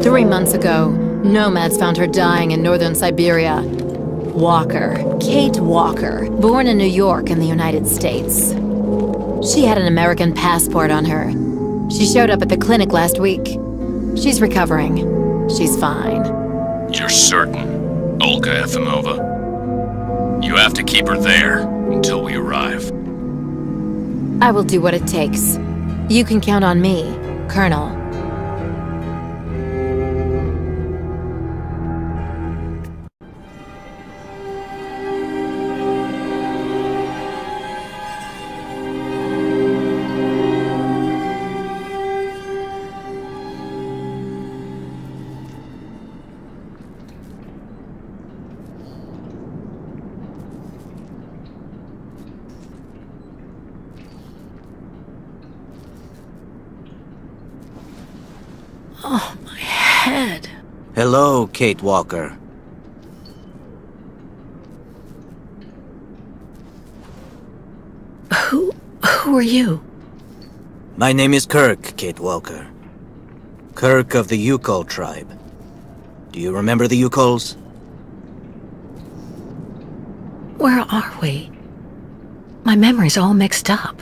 3 months ago, nomads found her dying in northern Siberia. Walker, Kate Walker, born in New York in the United States. She had an American passport on her. She showed up at the clinic last week. She's recovering. She's fine. You're certain, Olga Efimova? You have to keep her there until we arrive. I will do what it takes. You can count on me, Colonel. Oh, my head. Hello, Kate Walker. Who are you? My name is Kirk, Kate Walker. Kirk of the Yukol tribe. Do you remember the Yukols? Where are we? My memory's all mixed up.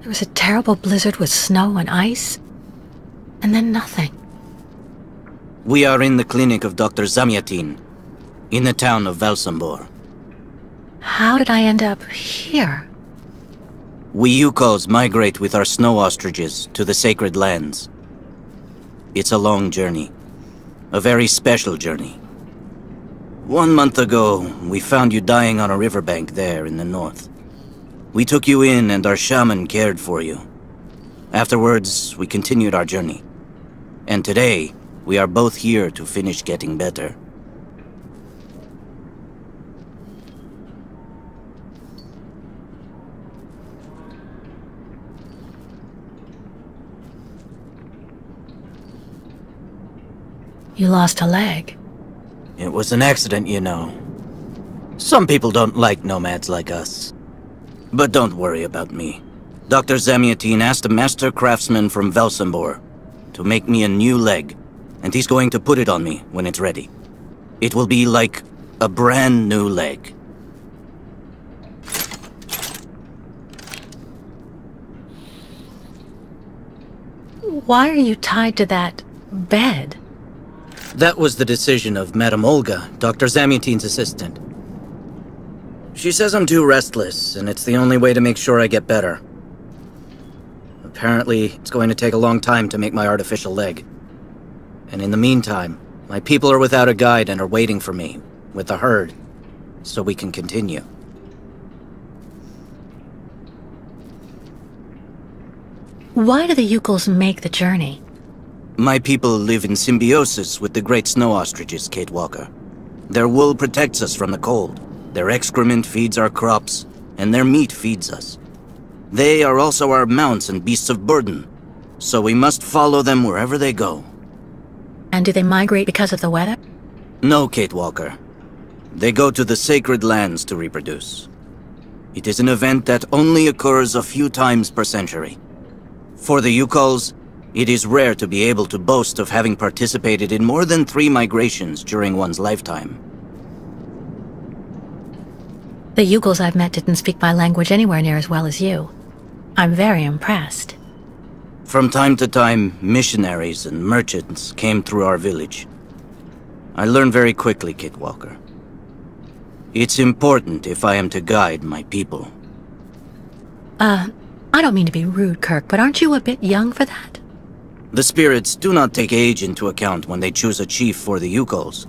There was a terrible blizzard with snow and ice, and then nothing. We are in the clinic of Dr. Zamyatin, in the town of Velsambor. How did I end up here? We Yukols migrate with our snow ostriches to the sacred lands. It's a long journey. A very special journey. 1 month ago, we found you dying on a riverbank there in the north. We took you in and our shaman cared for you. Afterwards, we continued our journey. And today, we are both here to finish getting better. You lost a leg. It was an accident, you know. Some people don't like nomads like us. But don't worry about me. Dr. Zamyatin asked a master craftsman from Velsambor to make me a new leg, and he's going to put it on me when it's ready. It will be like a brand new leg. Why are you tied to that bed? That was the decision of Madame Olga, Dr. Zamyatin's assistant. She says I'm too restless, and it's the only way to make sure I get better. Apparently, it's going to take a long time to make my artificial leg. And in the meantime, my people are without a guide and are waiting for me, with the herd, so we can continue. Why do the Yukols make the journey? My people live in symbiosis with the great snow ostriches, Kate Walker. Their wool protects us from the cold, their excrement feeds our crops, and their meat feeds us. They are also our mounts and beasts of burden, so we must follow them wherever they go. And do they migrate because of the weather? No, Kate Walker. They go to the sacred lands to reproduce. It is an event that only occurs a few times per century. For the Yukols, it is rare to be able to boast of having participated in more than 3 migrations during one's lifetime. The Yukols I've met didn't speak my language anywhere near as well as you. I'm very impressed. From time to time, missionaries and merchants came through our village. I learned very quickly, Kate Walker. It's important if I am to guide my people. I don't mean to be rude, Kirk, but aren't you a bit young for that? The spirits do not take age into account when they choose a chief for the Yukols.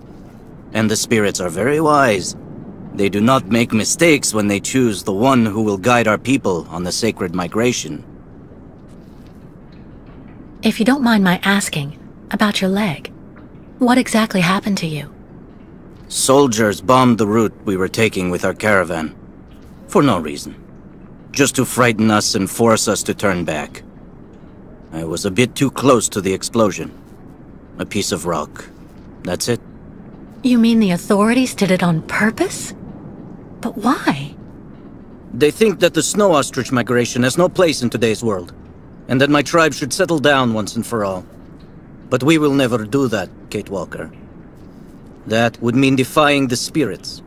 And the spirits are very wise. They do not make mistakes when they choose the one who will guide our people on the sacred migration. If you don't mind my asking, about your leg, what exactly happened to you? Soldiers bombed the route we were taking with our caravan. For no reason. Just to frighten us and force us to turn back. I was a bit too close to the explosion. A piece of rock. That's it. You mean the authorities did it on purpose? But why? They think that the snow ostrich migration has no place in today's world, and that my tribe should settle down once and for all. But we will never do that, Kate Walker. That would mean defying the spirits.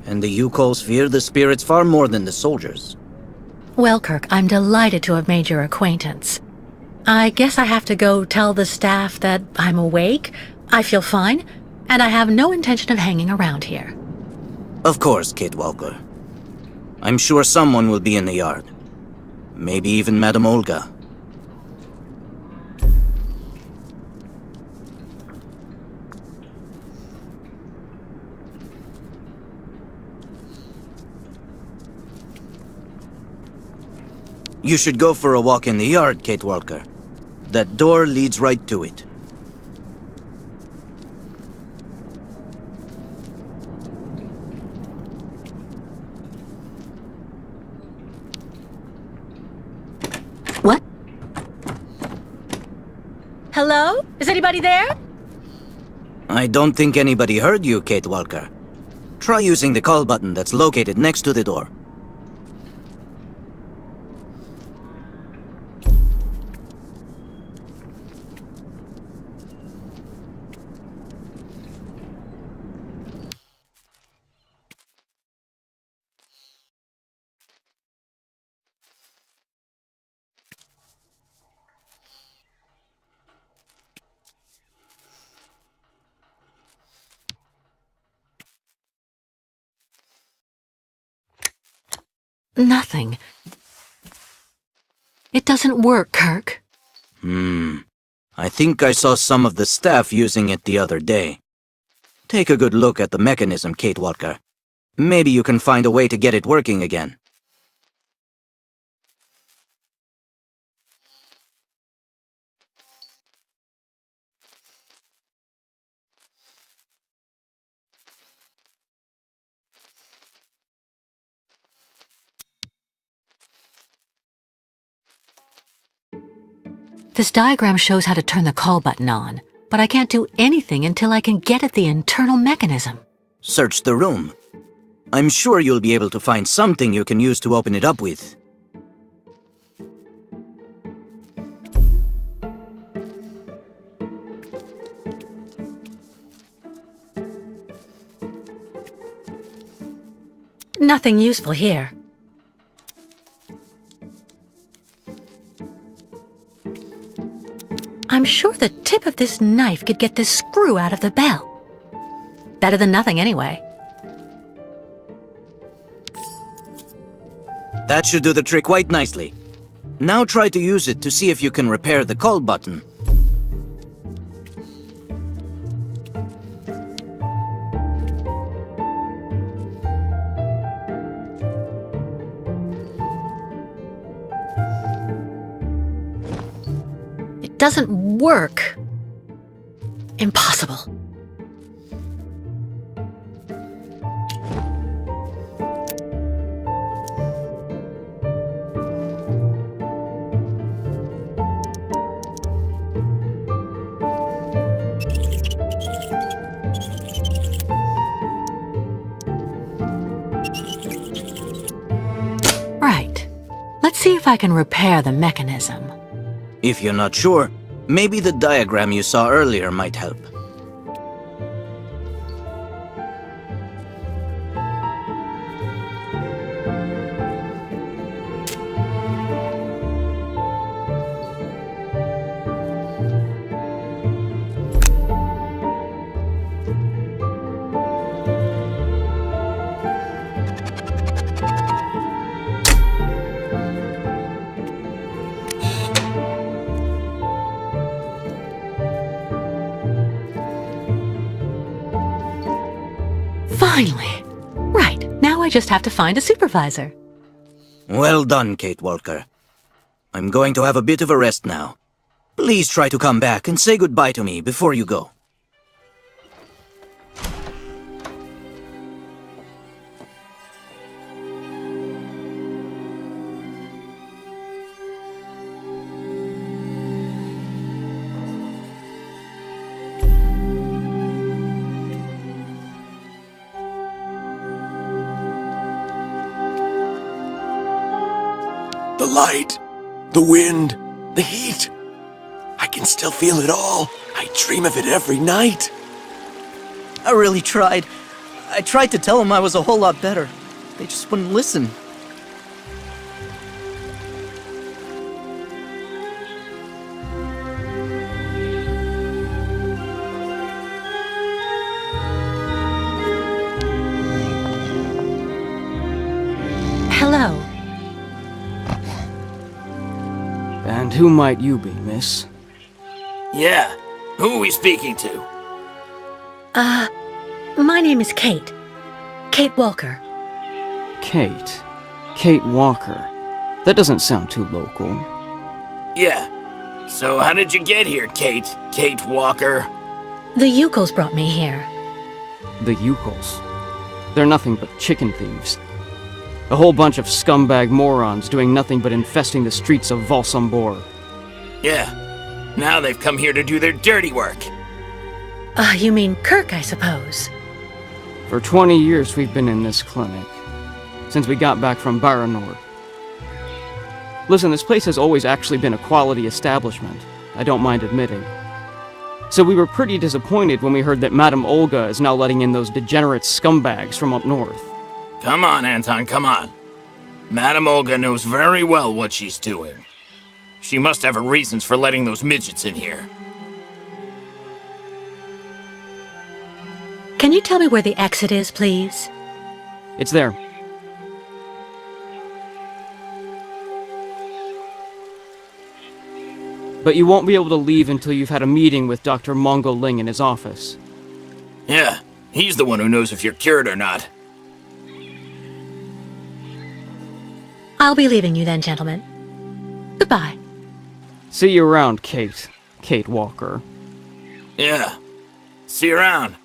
And the Yukos fear the spirits far more than the soldiers. Well, Kirk, I'm delighted to have made your acquaintance. I guess I have to go tell the staff that I'm awake, I feel fine, and I have no intention of hanging around here. Of course, Kate Walker. I'm sure someone will be in the yard. Maybe even Madame Olga. You should go for a walk in the yard, Kate Walker. That door leads right to it. What? Hello? Is anybody there? I don't think anybody heard you, Kate Walker. Try using the call button that's located next to the door. Nothing. It doesn't work, Kirk. I think I saw some of the staff using it the other day. Take a good look at the mechanism, Kate Walker. Maybe you can find a way to get it working again. This diagram shows how to turn the call button on, but I can't do anything until I can get at the internal mechanism. Search the room. I'm sure you'll be able to find something you can use to open it up with. Nothing useful here. I'm sure the tip of this knife could get this screw out of the bell. Better than nothing, anyway. That should do the trick quite nicely. Now try to use it to see if you can repair the call button. It doesn't work. Impossible. Right. Let's see if I can repair the mechanism. If you're not sure, maybe the diagram you saw earlier might help. Finally! Right, now I just have to find a supervisor. Well done, Kate Walker. I'm going to have a bit of a rest now. Please try to come back and say goodbye to me before you go. The light, the wind, the heat. I can still feel it all. I dream of it every night. I really tried. I tried to tell them I was a whole lot better. They just wouldn't listen. Hello. And who might you be, miss? Yeah, who are we speaking to? My name is Kate. Kate Walker. Kate. Kate Walker. That doesn't sound too local. Yeah. So how did you get here, Kate? Kate Walker? The Yukos brought me here. The Yukos. They're nothing but chicken thieves. A whole bunch of scumbag morons doing nothing but infesting the streets of Valsambor. Yeah. Now they've come here to do their dirty work. You mean Kirk, I suppose. For 20 years we've been in this clinic. Since we got back from Baranor. Listen, this place has always actually been a quality establishment. I don't mind admitting. So we were pretty disappointed when we heard that Madame Olga is now letting in those degenerate scumbags from up north. Come on, Anton, come on. Madame Olga knows very well what she's doing. She must have her reasons for letting those midgets in here. Can you tell me where the exit is, please? It's there. But you won't be able to leave until you've had a meeting with Dr. Mongo Ling in his office. Yeah, he's the one who knows if you're cured or not. I'll be leaving you then, gentlemen. Goodbye. See you around, Kate. Kate Walker. Yeah. See you around.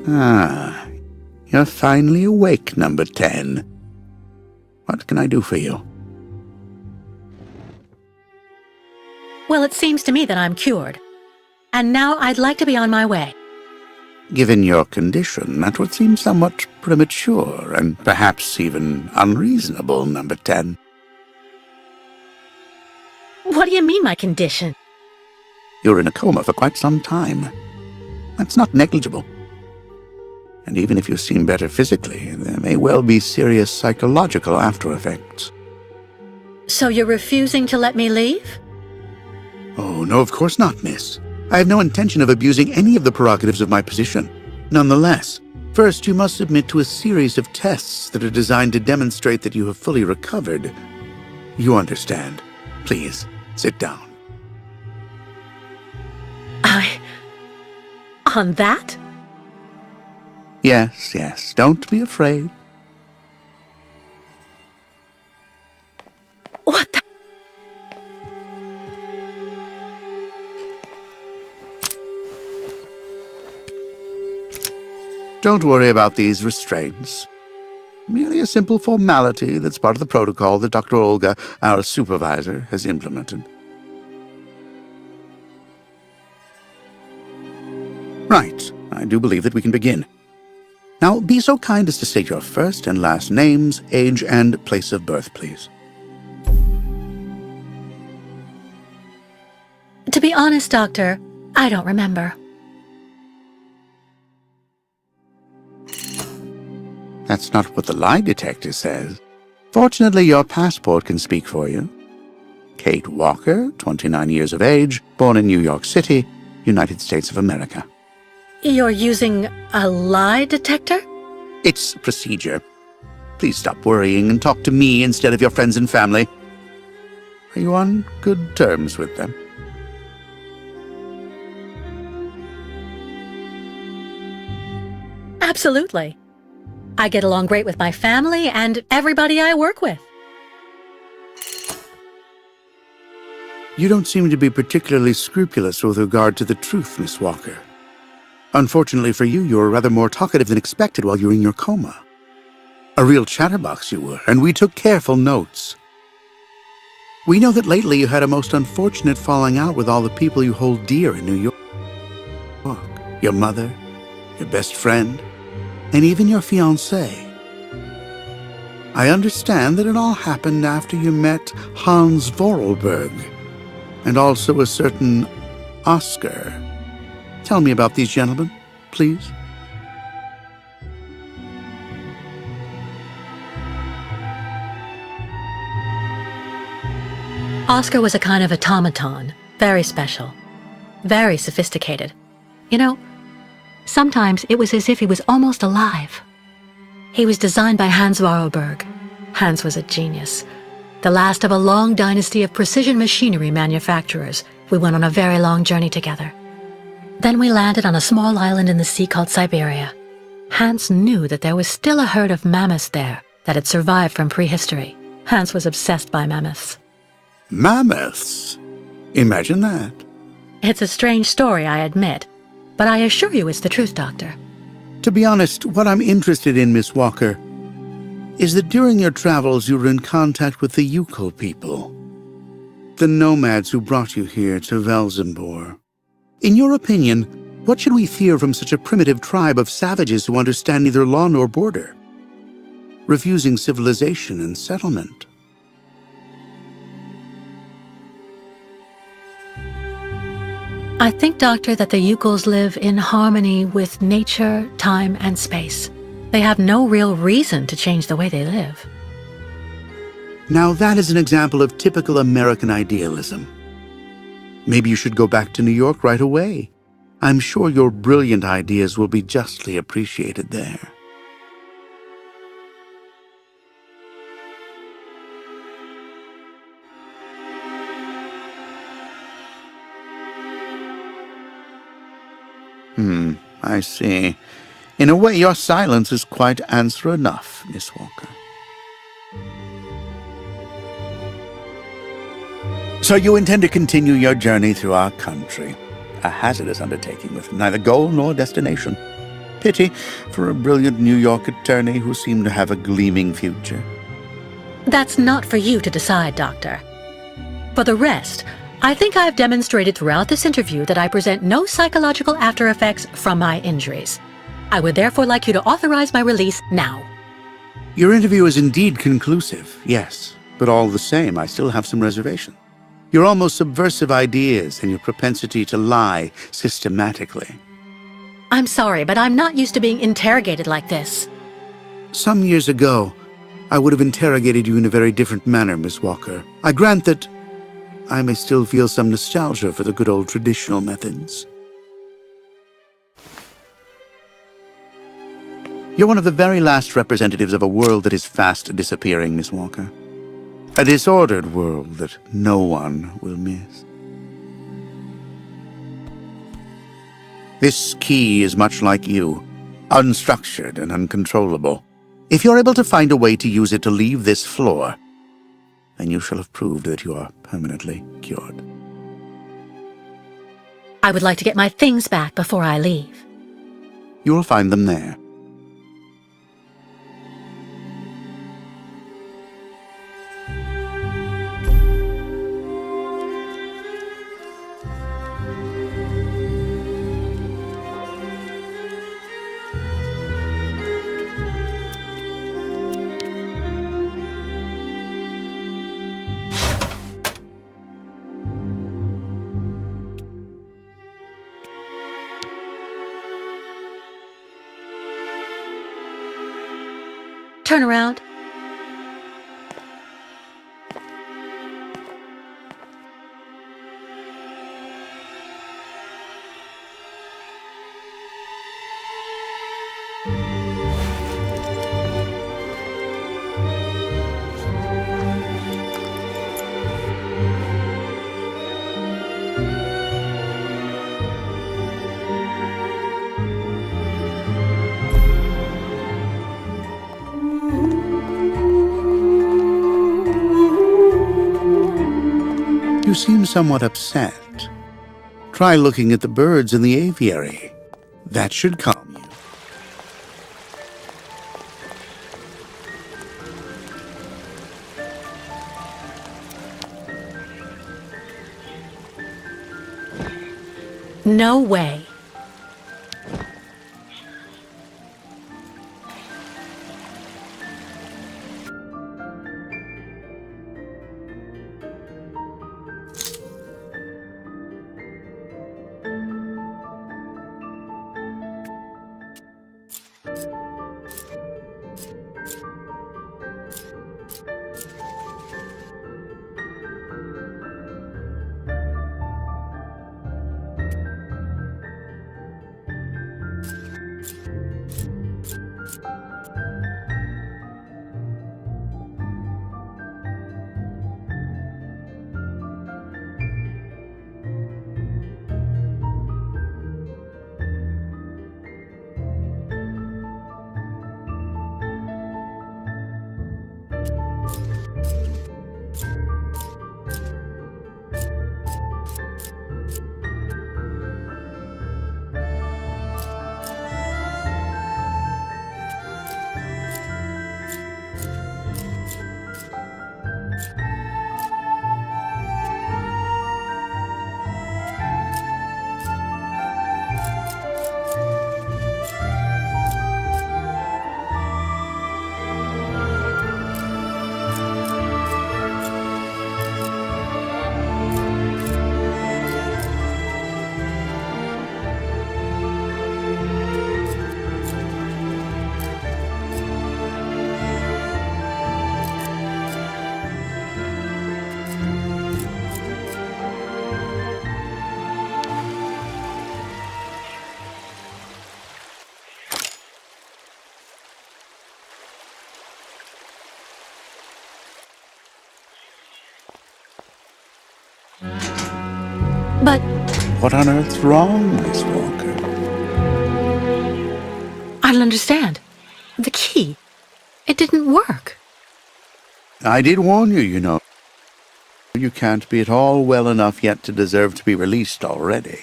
Ah, you're finally awake, number 10. What can I do for you? Well, it seems to me that I'm cured. And now I'd like to be on my way. Given your condition, that would seem somewhat premature and perhaps even unreasonable, number 10. What do you mean, my condition? You're in a coma for quite some time. That's not negligible. And even if you seem better physically, there may well be serious psychological after-effects. So you're refusing to let me leave? Oh, no, of course not, miss. I have no intention of abusing any of the prerogatives of my position. Nonetheless, first you must submit to a series of tests that are designed to demonstrate that you have fully recovered. You understand. Please, sit down. On that? Yes, yes, don't be afraid. What the? Don't worry about these restraints. Merely a simple formality that's part of the protocol that Dr. Olga, our supervisor, has implemented. Right, I do believe that we can begin. Now, be so kind as to state your first and last names, age, and place of birth, please. To be honest, Doctor, I don't remember. That's not what the lie detector says. Fortunately, your passport can speak for you. Kate Walker, 29 years of age, born in New York City, United States of America. You're using a lie detector? It's procedure. Please stop worrying and talk to me instead of your friends and family. Are you on good terms with them? Absolutely. I get along great with my family and everybody I work with. You don't seem to be particularly scrupulous with regard to the truth, Miss Walker. Unfortunately for you, you were rather more talkative than expected while you were in your coma. A real chatterbox you were, and we took careful notes. We know that lately you had a most unfortunate falling out with all the people you hold dear in New York. Your mother, your best friend, and even your fiancé. I understand that it all happened after you met Hans Vorarlberg, and also a certain Oscar. Tell me about these gentlemen, please. Oscar was a kind of automaton, very special, very sophisticated. You know, sometimes it was as if he was almost alive. He was designed by Hans Vorarlberg. Hans was a genius, the last of a long dynasty of precision machinery manufacturers. We went on a very long journey together. Then we landed on a small island in the sea called Syberia. Hans knew that there was still a herd of mammoths there that had survived from prehistory. Hans was obsessed by mammoths. Mammoths? Imagine that. It's a strange story, I admit, but I assure you it's the truth, Doctor. To be honest, what I'm interested in, Miss Walker, is that during your travels you were in contact with the Yukon people, the nomads who brought you here to Velzenbor. In your opinion, what should we fear from such a primitive tribe of savages who understand neither law nor border, refusing civilization and settlement? I think, Doctor, that the Yukols live in harmony with nature, time, and space. They have no real reason to change the way they live. Now that is an example of typical American idealism. Maybe you should go back to New York right away. I'm sure your brilliant ideas will be justly appreciated there. I see. In a way, your silence is quite answer enough, Miss Walker. So you intend to continue your journey through our country. A hazardous undertaking with neither goal nor destination. Pity for a brilliant New York attorney who seemed to have a gleaming future. That's not for you to decide, Doctor. For the rest, I think I've demonstrated throughout this interview that I present no psychological after effects from my injuries. I would therefore like you to authorize my release now. Your interview is indeed conclusive, yes, but all the same, I still have some reservation. Your almost subversive ideas and your propensity to lie systematically. I'm sorry, but I'm not used to being interrogated like this. Some years ago, I would have interrogated you in a very different manner, Miss Walker. I grant that I may still feel some nostalgia for the good old traditional methods. You're one of the very last representatives of a world that is fast disappearing, Miss Walker. A disordered world that no one will miss. This key is much like you, unstructured and uncontrollable. If you're able to find a way to use it to leave this floor, then you shall have proved that you are permanently cured. I would like to get my things back before I leave. You will find them there. Turn around. You seem somewhat upset. Try looking at the birds in the aviary. That should calm you. No way. But What on earth's wrong, Miss Walker? I don't understand. The key. It didn't work. I did warn you, you know. You can't be at all well enough yet to deserve to be released already.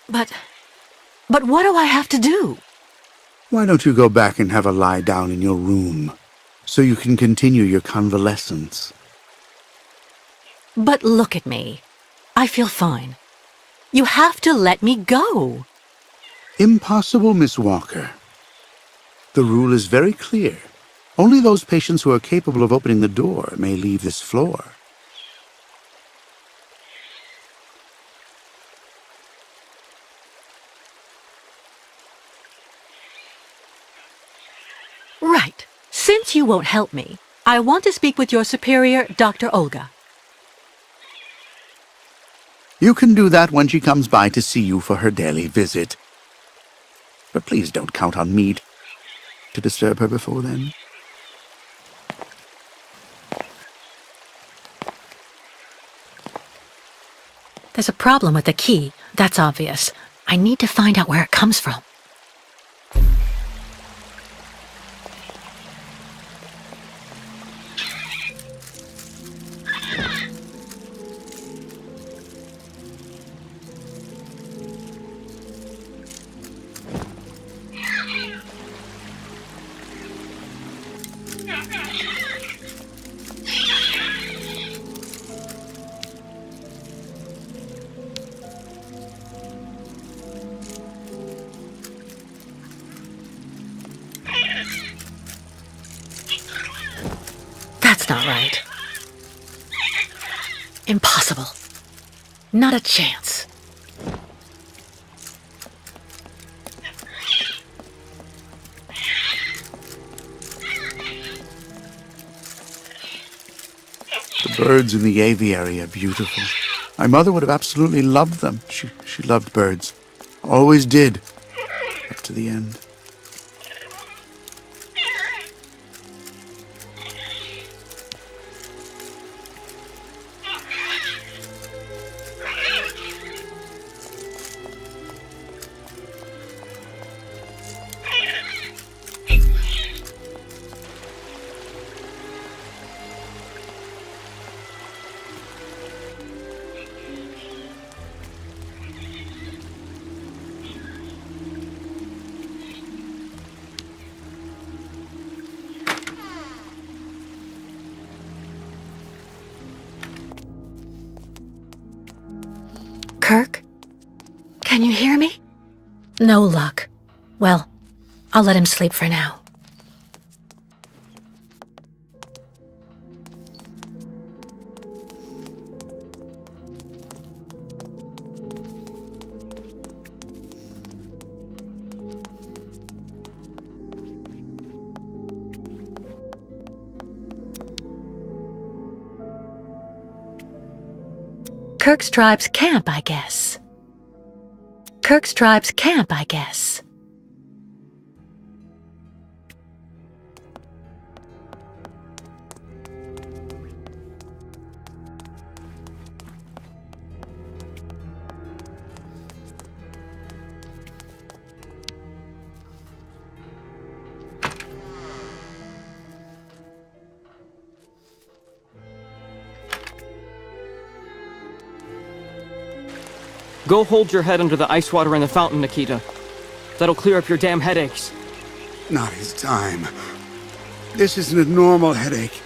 But what do I have to do? Why don't you go back and have a lie down in your room, so you can continue your convalescence? But look at me. I feel fine. You have to let me go. Impossible, Miss Walker. The rule is very clear. Only those patients who are capable of opening the door may leave this floor. Right. Since you won't help me, I want to speak with your superior, Dr. Olga. You can do that when she comes by to see you for her daily visit. But please don't count on me to disturb her before then. There's a problem with the key. That's obvious. I need to find out where it comes from. That's not right. Impossible. Not a chance. The birds in the aviary are beautiful. My mother would have absolutely loved them. She loved birds. Always did. Up to the end. No luck. Well, I'll let him sleep for now. Kirk's tribe's camp, I guess. Kirk's tribe's camp, I guess. Go hold your head under the ice water in the fountain, Nikita. That'll clear up your damn headaches. Not his time. This isn't a normal headache.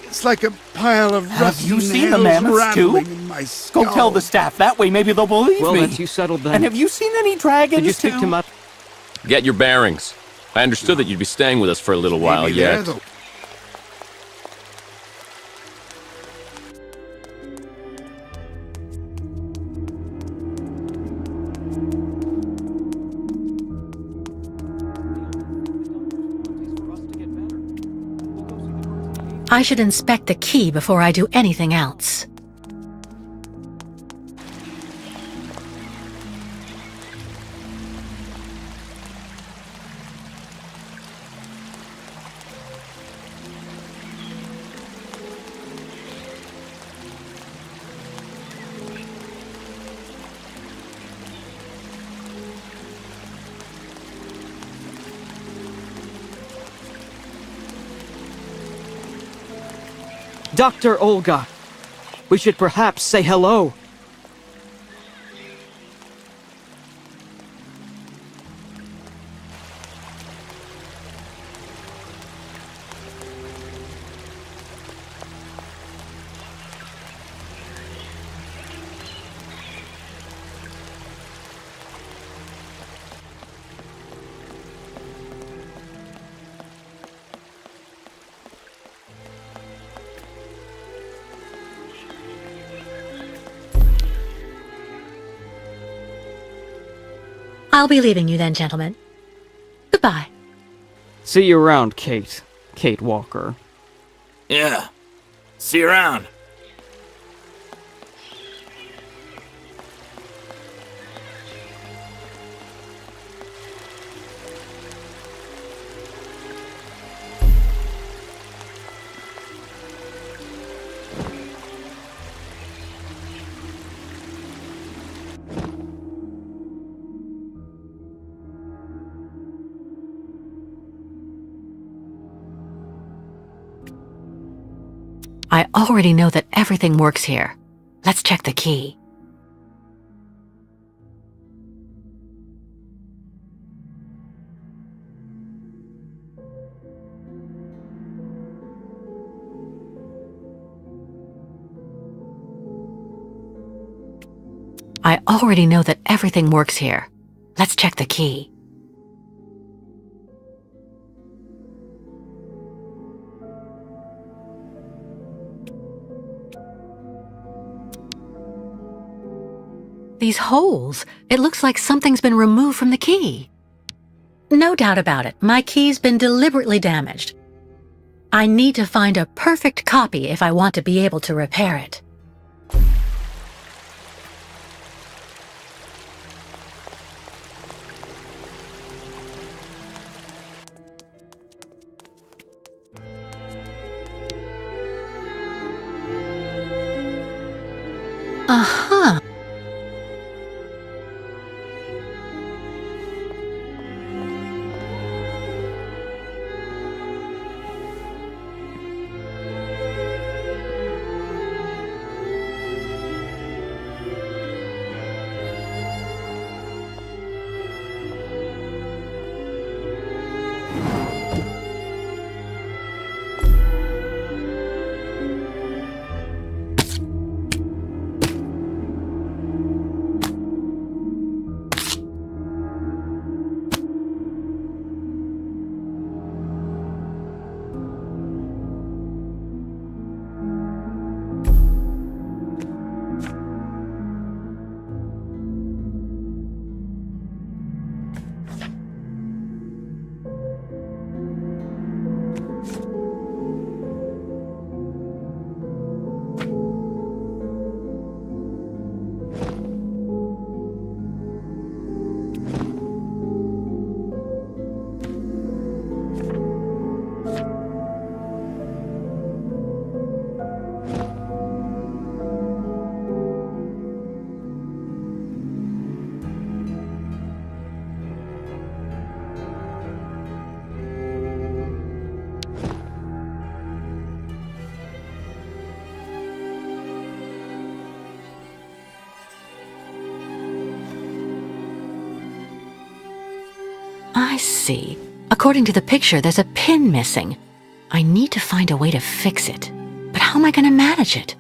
It's like a pile of rusty you seen the nails mammoths, too? rattling in my skull. Go tell the staff. That way maybe they'll believe Well, me. that's you settled then. And have you seen any dragons, Did you speak too? to my... Get your bearings. I understood that you'd be staying with us for a little while Maybe yet. they're the- I should inspect the key before I do anything else. Dr. Olga, we should perhaps say hello. I'll be leaving you then, gentlemen. Goodbye. See you around, Kate. Kate Walker. Yeah. See you around. I already know that everything works here. Let's check the key. I already know that everything works here. Let's check the key. These holes, it looks like something's been removed from the key. No doubt about it, my key's been deliberately damaged. I need to find a perfect copy if I want to be able to repair it. Uh-huh. I see. According to the picture, there's a pin missing. I need to find a way to fix it. But how am I going to manage it?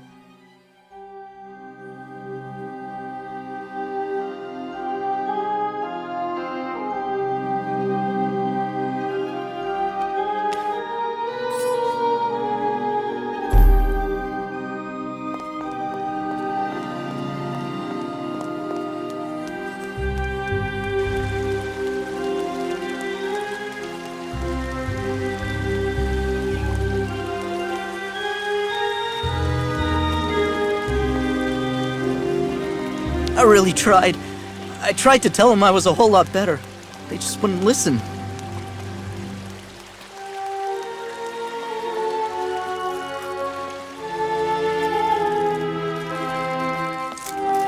I really tried. I tried to tell them I was a whole lot better. They just wouldn't listen.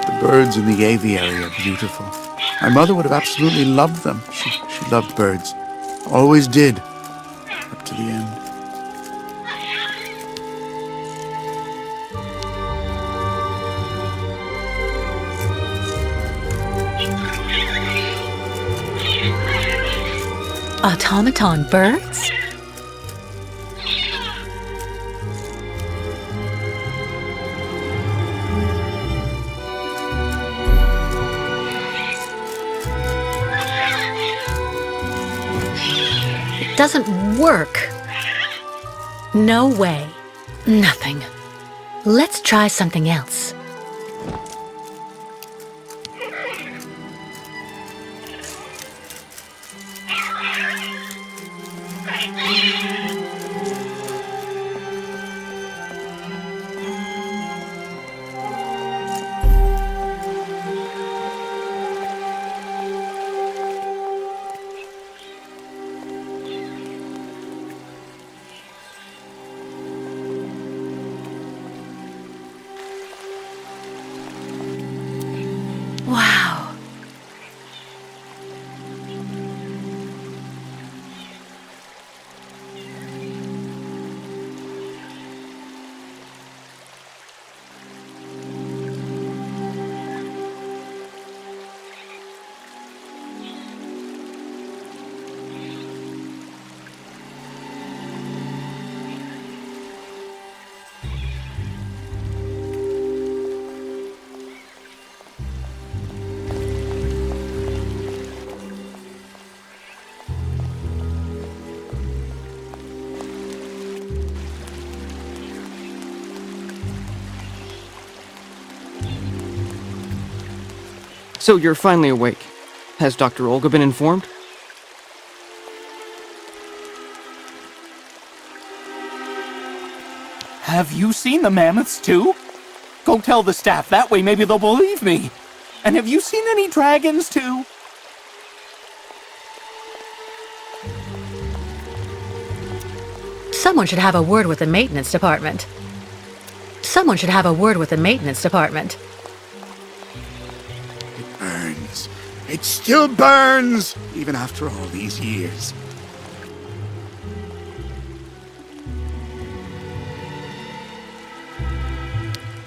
The birds in the aviary are beautiful. My mother would have absolutely loved them. She loved birds. Always did. Up to the end. Automaton birds? It doesn't work. No way. Nothing. Let's try something else. Wow. So you're finally awake. Has Dr. Olga been informed? Have you seen the mammoths too? Go tell the staff, that way maybe they'll believe me. And have you seen any dragons too? Someone should have a word with the maintenance department. Someone should have a word with the maintenance department. It burns. It still burns, even after all these years.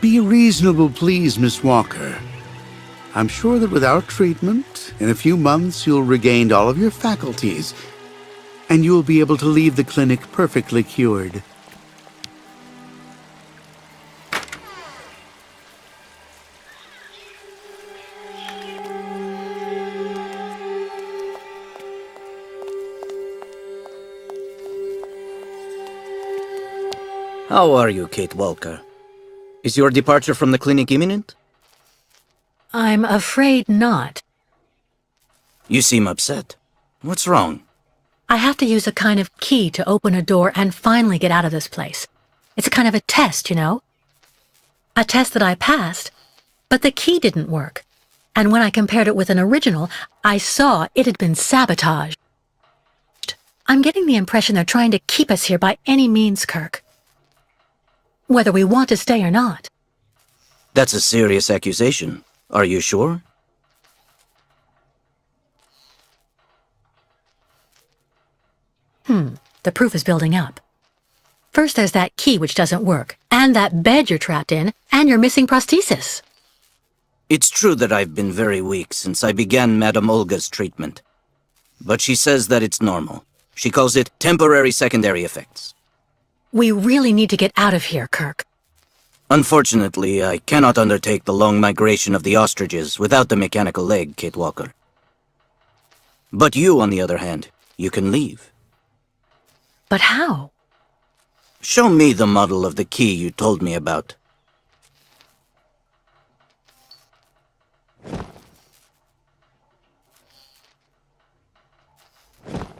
Be reasonable, please, Miss Walker. I'm sure that without treatment, in a few months you'll regain all of your faculties, and you'll be able to leave the clinic perfectly cured. How are you, Kate Walker? Is your departure from the clinic imminent? I'm afraid not. You seem upset. What's wrong? I have to use a kind of key to open a door and finally get out of this place. It's a kind of a test, you know? A test that I passed, but the key didn't work. And when I compared it with an original, I saw it had been sabotaged. I'm getting the impression they're trying to keep us here by any means, Kirk. Whether we want to stay or not. That's a serious accusation. Are you sure? The proof is building up. First there's that key which doesn't work, and that bed you're trapped in, and your missing prosthesis. It's true that I've been very weak since I began Madame Olga's treatment. but she says that it's normal. She calls it temporary secondary effects. We really need to get out of here, Kirk. Unfortunately, I cannot undertake the long migration of the ostriches without the mechanical leg, Kate Walker. But you, on the other hand, you can leave. But how? Show me the model of the key you told me about.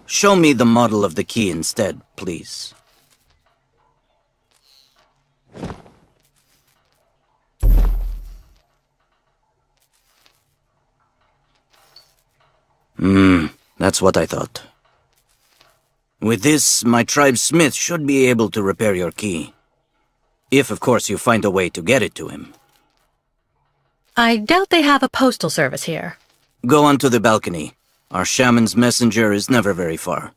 Show me the model of the key instead, please. That's what I thought. With this, my tribe's smith should be able to repair your key. If, of course, you find a way to get it to him. I doubt they have a postal service here. Go onto the balcony. Our shaman's messenger is never very far.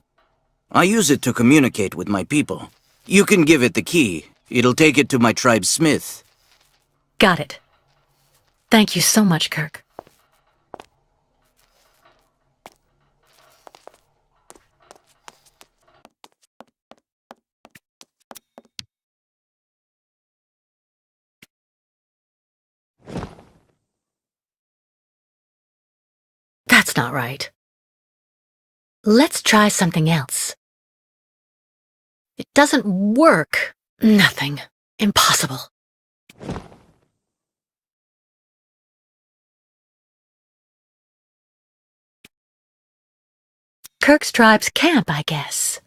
I use it to communicate with my people. You can give it the key. It'll take it to my tribe's smith. Got it. Thank you so much, Kirk. That's not right. Let's try something else. It doesn't work. Nothing. Impossible. Kirk's tribe's camp, I guess.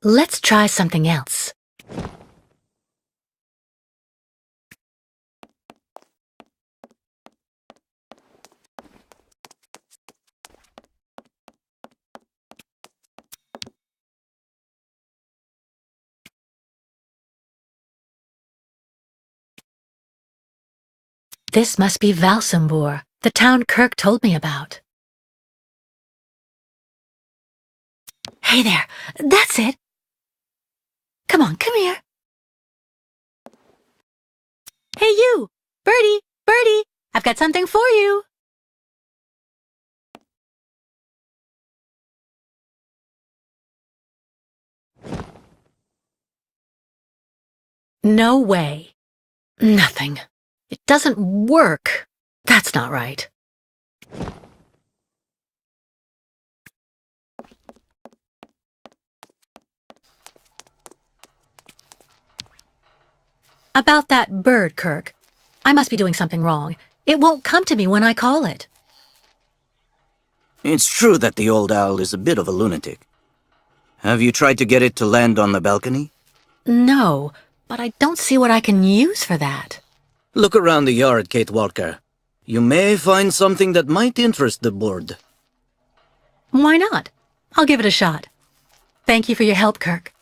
Let's try something else. This must be Valsambor, the town Kirk told me about. Hey there, that's it. Come on, come here. Hey you, Birdie, Birdie, I've got something for you. No way. Nothing. It doesn't work. That's not right. About that bird, Kirk. I must be doing something wrong. It won't come to me when I call it. It's true that the old owl is a bit of a lunatic. Have you tried to get it to land on the balcony? No, but I don't see what I can use for that. Look around the yard, Kate Walker. You may find something that might interest the board. Why not? I'll give it a shot. Thank you for your help, Kirk.